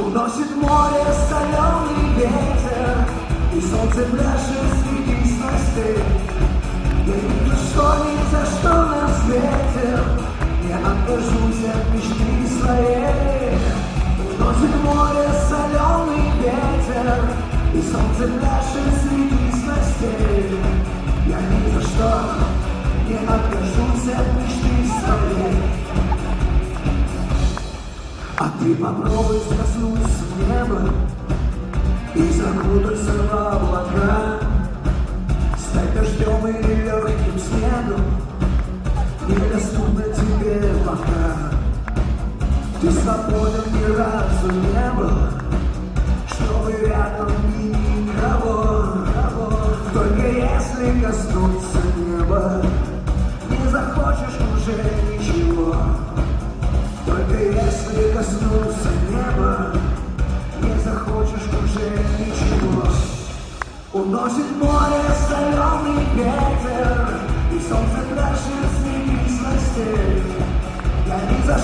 Уносит море соленый ветер, и солнце пляшет среди снастей. Я ни за что на свете не откажусь от мечты своей. Уносит море соленый ветер, и солнце пляшет среди снастей. Я ни за что не откажусь от мечты своей. А ты попробуй коснуться неба и закутаться в облака. Стать дождем или легким снегом, недоступно тебе пока. Ты свободен ни разу не был, чтобы рядом и никого. Только если коснуться неба, не захочешь уже ничего. Только если коснуться неба, не захочешь уже ничего. Уносит море соленый ветер, и солнце пляшет среди снастей. Я ни за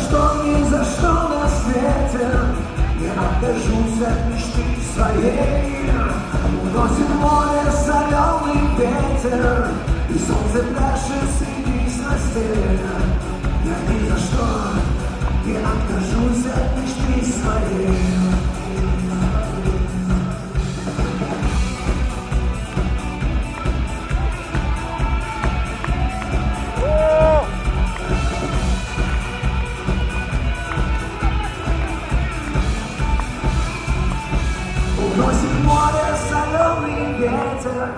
что на свете не откажусь от мечты своей. Уносит море соленый ветер, и солнце пляшет среди снастей. Я ни за что не откажусь от мечты своей. Уносит море соленый ветер,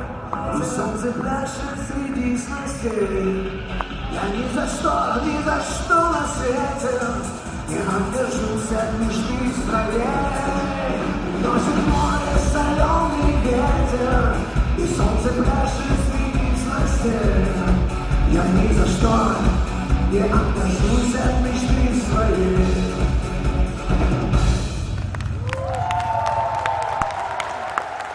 и солнце пляшет среди снастей. Я ни за что на свете не откажусь от мечты своей. Уносит море соленый ветер, и солнце пляшет среди снастей. Я ни за что не откажусь от мечты своей.